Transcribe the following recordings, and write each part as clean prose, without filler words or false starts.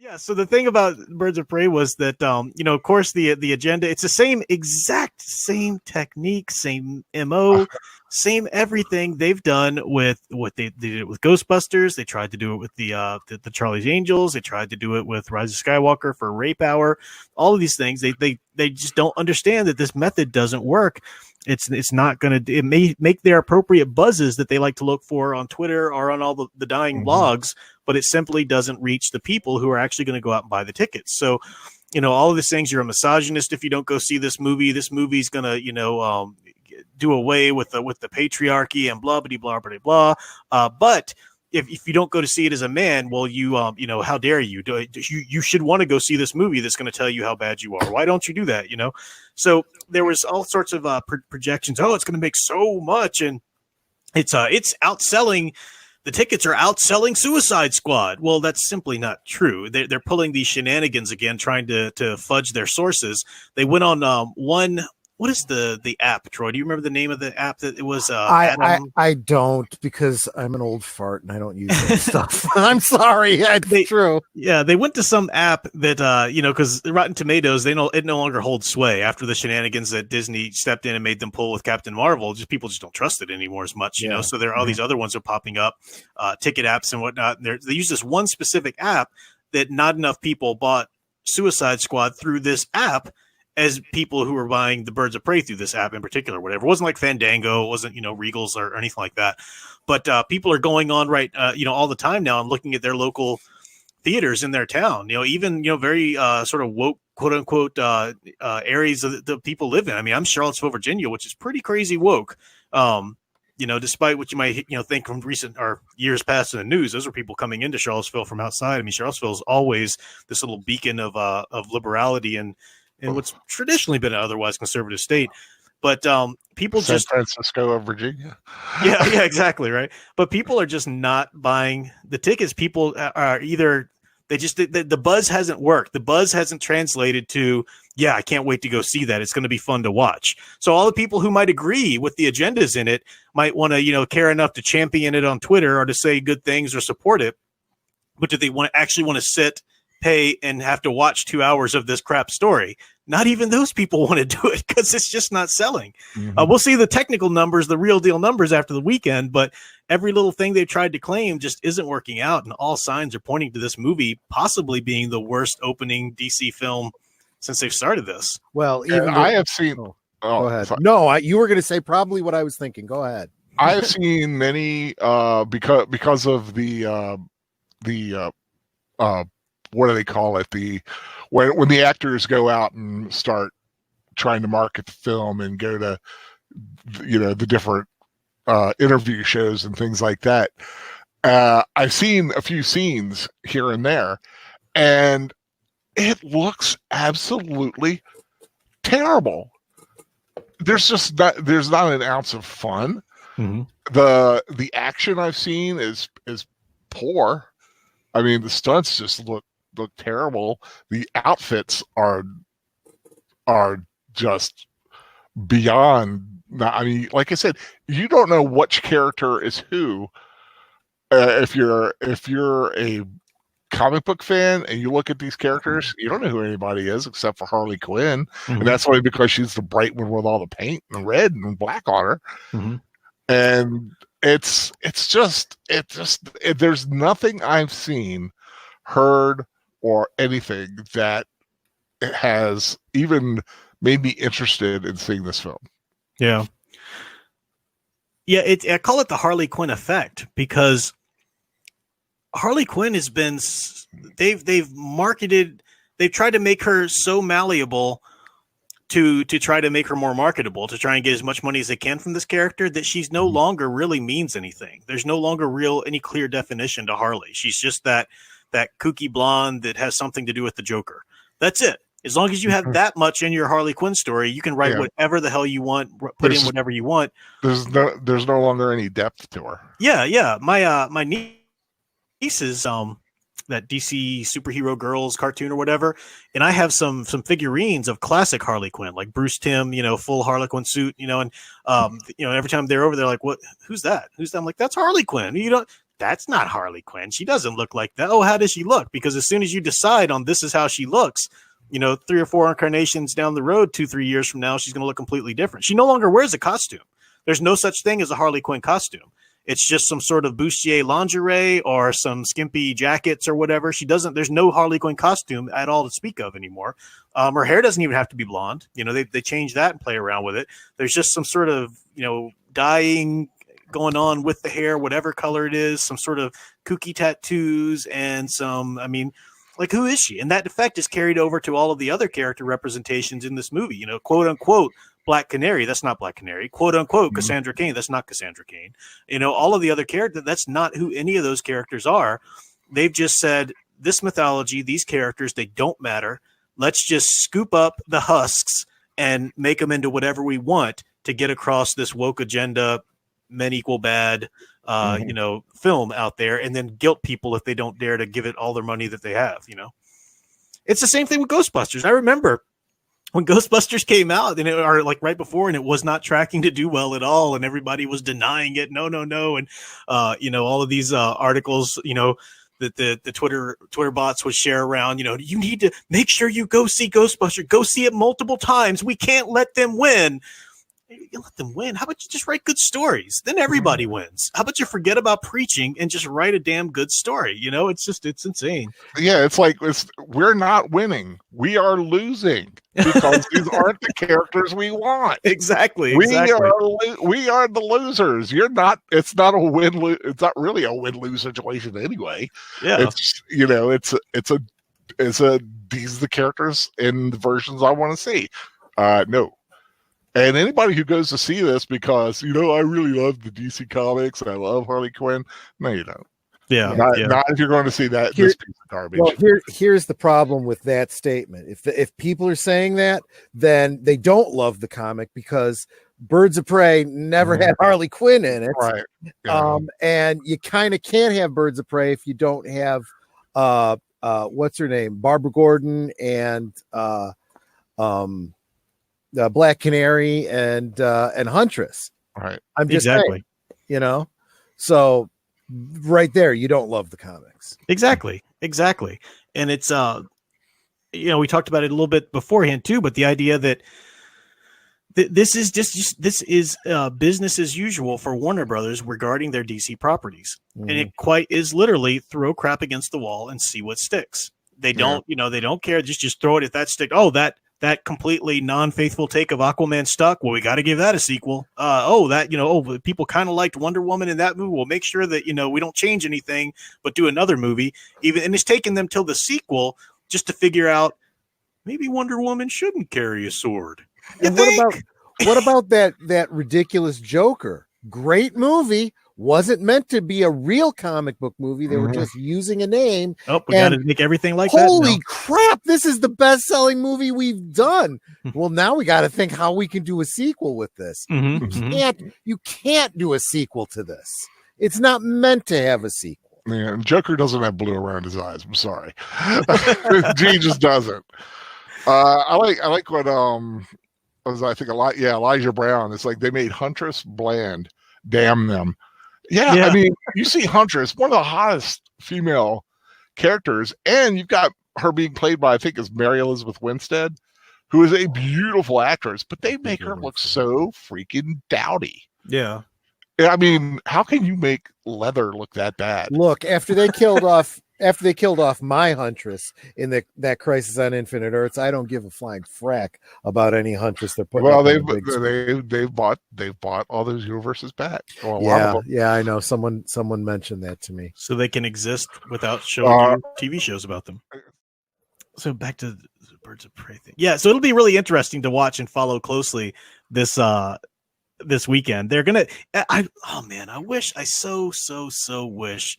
Yeah, so the thing about Birds of Prey was that, of course, the agenda, it's the same exact same technique, same MO, same everything they've done with what they did it with Ghostbusters. They tried to do it with the Charlie's Angels. They tried to do it with Rise of Skywalker for Rape Hour. All of these things, they just don't understand that this method doesn't work. It's not going to, it may make their appropriate buzzes that they like to look for on Twitter or on all the dying blogs, but it simply doesn't reach the people who are actually going to go out and buy the tickets. So, all of these things, you're a misogynist if you don't go see this movie. This movie's going to, do away with the patriarchy and blah, blah, blah, blah, blah. But if you don't go to see it as a man, well, how dare you? You should want to go see this movie that's going to tell you how bad you are. Why don't you do that? So there was all sorts of projections. Oh, it's going to make so much, and it's outselling. The tickets are outselling Suicide Squad. Well, that's simply not true. They're pulling these shenanigans again, trying to fudge their sources. They went on one. What is the app, Troy? Do you remember the name of the app that it was? I don't, because I'm an old fart and I don't use that stuff. I'm sorry. It's true. Yeah, they went to some app that because Rotten Tomatoes, it no longer holds sway after the shenanigans that Disney stepped in and made them pull with Captain Marvel. People just don't trust it anymore as much, So there are all these other ones are popping up, ticket apps and whatnot. And they use this one specific app that not enough people bought Suicide Squad through this app as people who were buying the Birds of Prey through this app in particular, whatever. It wasn't like Fandango, it wasn't, Regals or anything like that. But people are going on all the time now and looking at their local theaters in their town, even, very sort of woke, quote unquote, areas that the people live in. I mean, I'm Charlottesville, Virginia, which is pretty crazy woke. Despite what you might, think from recent or years past in the news, those are people coming into Charlottesville from outside. I mean, Charlottesville is always this little beacon of liberality and what's traditionally been an otherwise conservative state. But people San just Francisco of Virginia. Yeah, exactly. Right. But people are just not buying the tickets. People are either the buzz hasn't worked. The buzz hasn't translated to, yeah, I can't wait to go see that. It's going to be fun to watch. So all the people who might agree with the agendas in it might want to, care enough to champion it on Twitter or to say good things or support it. But do they actually want to sit, pay, and have to watch 2 hours of this crap story? Not even those people want to do it because it's just not selling. We'll see the technical numbers, the real deal numbers after the weekend, but every little thing they tried to claim just isn't working out. And all signs are pointing to this movie possibly being the worst opening DC film since they've started this. Well, even I have seen. Go ahead. No, you were going to say probably what I was thinking. Go ahead. I have seen many because of the what do they call it? When the actors go out and start trying to market the film and go to the different interview shows and things like that. I've seen a few scenes here and there, and it looks absolutely terrible. There's not an ounce of fun. Mm-hmm. The action I've seen is poor. I mean, the stunts just look terrible. The outfits are just beyond. I mean, like I said, you don't know which character is who. If you're a comic book fan and you look at these characters, you don't know who anybody is except for Harley Quinn, and that's only because she's the bright one with all the paint and red and black on her. Mm-hmm. And it's just there's nothing I've seen, heard, or anything that has even made me interested in seeing this film. Yeah. I call it the Harley Quinn effect because Harley Quinn has been, they've marketed, they've tried to make her so malleable to try to make her more marketable, to try and get as much money as they can from this character, that she's no longer really means anything. There's no longer any clear definition to Harley. She's just that kooky blonde that has something to do with the Joker. That's it. As long as you have that much in your Harley Quinn story, you can write whatever the hell you want, put in whatever you want. There's no longer any depth to her. Yeah. My niece is that DC superhero girls cartoon or whatever, and I have some figurines of classic Harley Quinn, like Bruce Timm, full Harley Quinn suit, and every time they're over, they're like, "What? Who's that? Who's that?" I'm like, "That's Harley Quinn." that's not Harley Quinn. She doesn't look like that. Oh, how does she look? Because as soon as you decide on this is how she looks, 3 or 4 incarnations down the road, 2-3 years from now, she's going to look completely different. She no longer wears a costume. There's no such thing as a Harley Quinn costume. It's just some sort of bustier lingerie or some skimpy jackets or whatever. There's no Harley Quinn costume at all to speak of anymore. Her hair doesn't even have to be blonde. They changed that and play around with it. There's just some sort of, dyeing going on with the hair, whatever color it is, some sort of kooky tattoos and who is she? And that effect is carried over to all of the other character representations in this movie, quote unquote, Black Canary, that's not Black Canary, quote unquote, Cassandra Cain, that's not Cassandra Cain. All of the other characters, that's not who any of those characters are. They've just said this mythology, these characters, they don't matter. Let's just scoop up the husks and make them into whatever we want to get across this woke agenda, men equal bad, film out there, and then guilt people if they don't dare to give it all their money that they have. It's the same thing with Ghostbusters. I remember when Ghostbusters came out, or like right before, and it was not tracking to do well at all, and everybody was denying it. No, and all of these articles, that the Twitter bots would share around. You need to make sure you go see Ghostbusters. Go see it multiple times. We can't let them win. You let them win. How about you just write good stories? Then everybody wins. How about you forget about preaching and just write a damn good story? It's insane. Yeah, we're not winning. We are losing because these aren't the characters we want. Exactly. We are the losers. You're not. It's not a win. It's not really a win-lose situation anyway. Yeah. These are the characters in the versions I want to see. No. And anybody who goes to see this because, I really love the DC comics and I love Harley Quinn, no, you don't. Yeah. Not if you're going to see this piece of garbage. Well, here's the problem with that statement. If people are saying that, then they don't love the comic because Birds of Prey never had Harley Quinn in it. Right. Yeah. And you kind of can't have Birds of Prey if you don't have what's her name? Barbara Gordon and Black Canary and Huntress. Right. I'm just saying, so right there, you don't love the comics. Exactly. And it's, we talked about it a little bit beforehand too, but the idea that this is this is business as usual for Warner Brothers regarding their DC properties. And it quite is literally throw crap against the wall and see what sticks. They don't, they don't care. Just throw it at that stick. Oh, that completely non-faithful take of Aquaman stuck. Well, we got to give that a sequel. People kind of liked Wonder Woman in that movie. We'll make sure that, we don't change anything, but do another movie. And it's taken them till the sequel just to figure out maybe Wonder Woman shouldn't carry a sword. And what about that ridiculous Joker? Great movie. Wasn't meant to be a real comic book movie. They were just using a name. Oh, we got to make everything like that. Holy crap. This is the best-selling movie we've done. Well, now we got to think how we can do a sequel with this. You can't do a sequel to this. It's not meant to have a sequel. Yeah, Joker doesn't have blue around his eyes. I'm sorry. He just doesn't. I like what Elijah Brown. It's like they made Huntress bland. Damn them. Yeah, I mean, you see Huntress, one of the hottest female characters, and you've got her being played by, I think, is Mary Elizabeth Winstead, who is a beautiful actress, but they make her look so freaking dowdy. Yeah. I mean, how can you make leather look that bad? Look, after they killed off my Huntress in that Crisis on Infinite Earths, I don't give a flying frack about any Huntress they're putting. Well, they've bought all those universes back. Yeah, I know. Someone mentioned that to me. So they can exist without showing you TV shows about them. So back to the Birds of Prey thing. Yeah, so it'll be really interesting to watch and follow closely this weekend. They're gonna. I wish. I so wish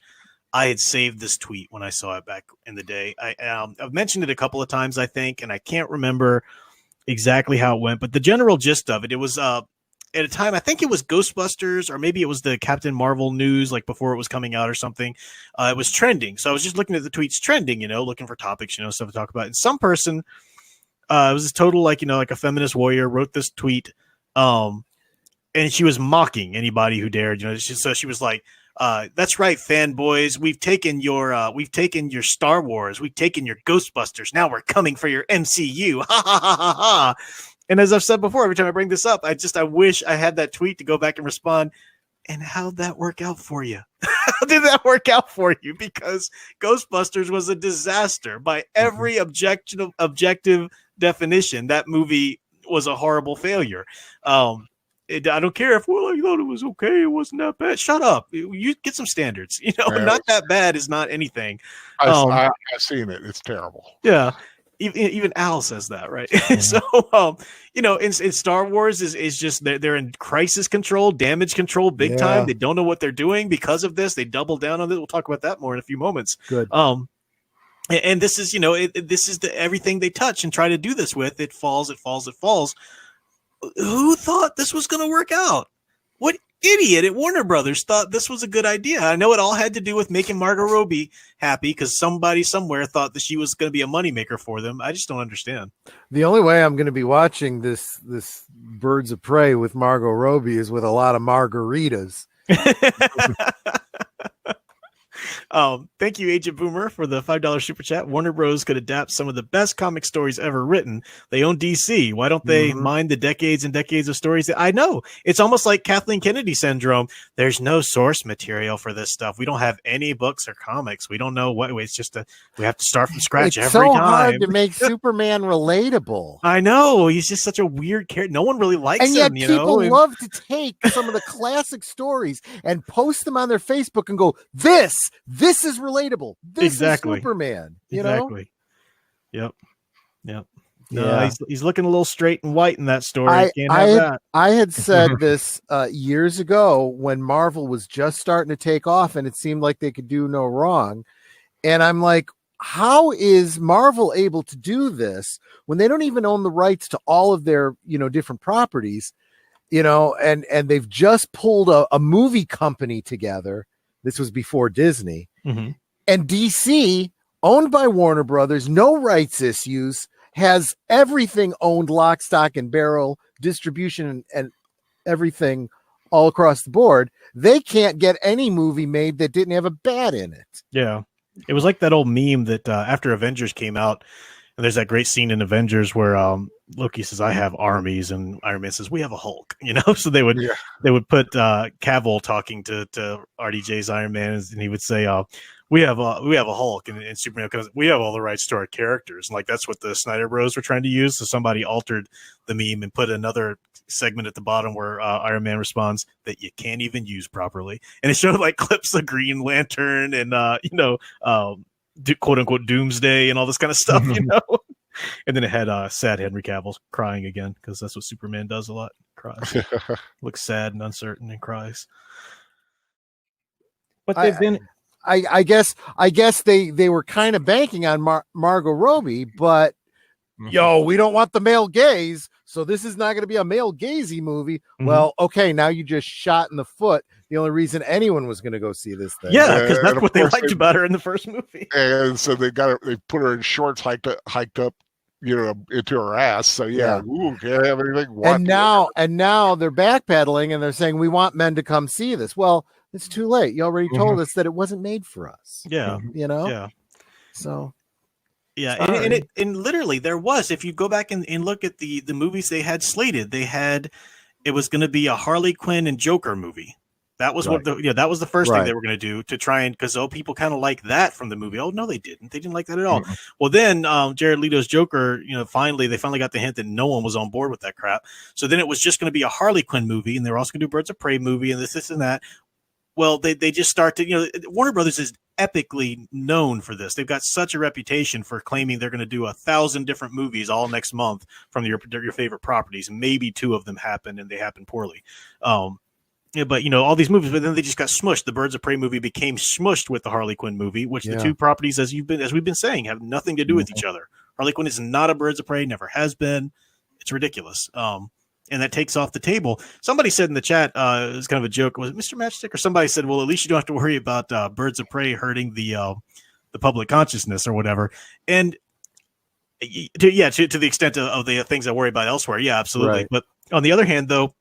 I had saved this tweet when I saw it back in the day. I've mentioned it a couple of times, I think, and I can't remember exactly how it went, but the general gist of it, it was at a time, I think it was Ghostbusters, or maybe it was the Captain Marvel news, like before it was coming out or something. It was trending. So I was just looking at the tweets trending, looking for topics, stuff to talk about. And some person, it was this total, like a feminist warrior, wrote this tweet, and she was mocking anybody who dared, so she was like, That's right, fanboys. We've taken your Star Wars. We've taken your Ghostbusters. Now we're coming for your MCU. Ha ha ha ha ha. And as I've said before, every time I bring this up, I wish I had that tweet to go back and respond. And how'd that work out for you? How did that work out for you? Because Ghostbusters was a disaster by every objective definition. That movie was a horrible failure. I don't care if you thought it was okay. It wasn't that bad. Shut up. You get some standards. Not that bad is not anything. I've seen it. It's terrible. Yeah. Even Al says that, right? So, in Star Wars is just they're in crisis control, damage control, big time. They don't know what they're doing because of this. They double down on it. We'll talk about that more in a few moments. Good. And this is, this is everything they touch and try to do this with. It falls. Who thought this was going to work out? What idiot at Warner Brothers thought this was a good idea? I know it all had to do with making Margot Robbie happy because somebody somewhere thought that she was going to be a moneymaker for them. I just don't understand. The only way I'm going to be watching this Birds of Prey with Margot Robbie is with a lot of margaritas. Thank you, Agent Boomer, for the $5 super chat. Warner Bros. Could adapt some of the best comic stories ever written. They own DC. Why don't they mind the decades and decades of stories? I know. It's almost like Kathleen Kennedy syndrome. There's no source material for this stuff. We don't have any books or comics. We don't know what. It's just we have to start from scratch every time. It's so hard to make Superman relatable. I know. He's just such a weird character. No one really likes him. And yet people love to take some of the classic stories and post them on their Facebook and go, This is relatable. This is Superman. Exactly. Yep. No, he's looking a little straight and white in that story. I had said this years ago when Marvel was just starting to take off and it seemed like they could do no wrong. And I'm like, how is Marvel able to do this when they don't even own the rights to all of their, different properties, and they've just pulled a movie company together. This was before Disney. Mm-hmm. And DC, owned by Warner Brothers, no rights issues, has everything owned, lock, stock, and barrel, distribution, and everything all across the board. They can't get any movie made that didn't have a bat in it. Yeah. It was like that old meme that after Avengers came out, and there's that great scene in Avengers where Loki says, "I have armies," and Iron Man says, "We have a Hulk." So they would put Cavill talking to RDJ's Iron Man, and he would say, "We have a Hulk," and Superman comes, "We have all the rights to our characters." And like that's what the Snyder Bros were trying to use. So somebody altered the meme and put another segment at the bottom where Iron Man responds that you can't even use properly, and it showed like clips of Green Lantern and quote unquote Doomsday and all this kind of stuff, and then it had sad Henry Cavill crying again because that's what Superman does a lot. Cries, looks sad and uncertain and cries. But they've been. I guess they were kind of banking on Margot Robbie, but we don't want the male gaze, so this is not going to be a male gazy movie. Mm-hmm. Well, okay, now you just shot in the foot the only reason anyone was going to go see this thing. Yeah, because that's what they liked about her in the first movie. And so they put her in shorts hiked up, into her ass. So ooh, can't have anything. And now they're backpedaling and they're saying we want men to come see this. Well, it's too late. You already told us that it wasn't made for us. Yeah, Yeah. So. Yeah, and literally there was. If you go back and look at the movies they had slated, it was going to be a Harley Quinn and Joker movie. That was that was the first thing they were going to do to try and because people kind of like that from the movie. Oh no, they didn't. They didn't like that at all. Mm-hmm. Well, then Jared Leto's Joker, they finally got the hint that no one was on board with that crap. So then it was just going to be a Harley Quinn movie, and they were also going to do Birds of Prey movie and this and that. Well, they just started. Warner Brothers is epically known for this. They've got such a reputation for claiming they're going to do 1,000 different movies all next month from your favorite properties. Maybe 2 of them happen, and they happen poorly. But all these movies, but then they just got smushed. The Birds of Prey movie became smushed with the Harley Quinn movie, which the 2 properties, as we've been saying, have nothing to do with each other. Harley Quinn is not a Birds of Prey, never has been. It's ridiculous. And that takes off the table. Somebody said in the chat, it was kind of a joke. Was it Mr. Matchstick? Or somebody said, well, at least you don't have to worry about Birds of Prey hurting the public consciousness or whatever. And to the extent of the things I worry about elsewhere. Yeah, absolutely. Right. But on the other hand, though,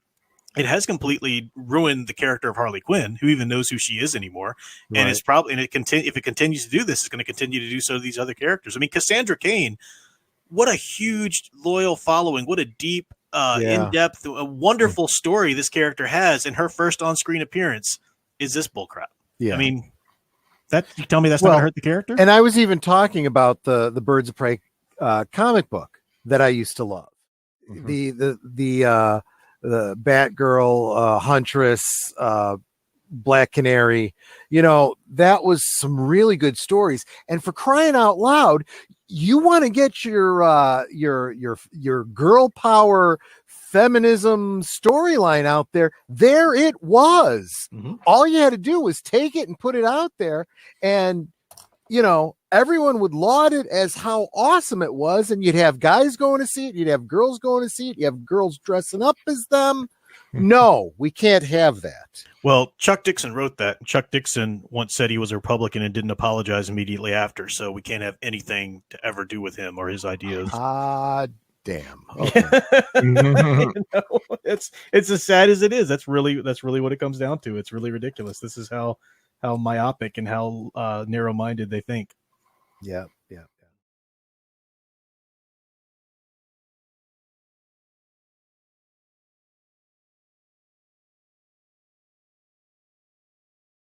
it has completely ruined the character of Harley Quinn. Who even knows who she is anymore? Right. And it's probably, and if it continues to do this, it's going to continue to do so to these other characters. I mean, Cassandra Cain, what a huge loyal following, what a deep, in-depth, a wonderful story this character has, and her first on-screen appearance is this bullcrap. Yeah. I mean, that you tell me that's not going to hurt the character? And I was even talking about the Birds of Prey comic book that I used to love. The Batgirl, Huntress, Black Canary, that was some really good stories. And for crying out loud, you want to get your girl power feminism storyline out there. There it was. All you had to do was take it and put it out there, and everyone would laud it as how awesome it was. And you'd have guys going to see it, you'd have girls going to see it, you have girls dressing up as them. No, we can't have that. Well, Chuck Dixon wrote that. Chuck Dixon once said he was a Republican and didn't apologize immediately after, so we can't have anything to ever do with him or his ideas. Damn. Okay. It's as sad as it is. That's really what it comes down to. It's really ridiculous. This is how myopic and how narrow-minded they think. Yeah, yeah.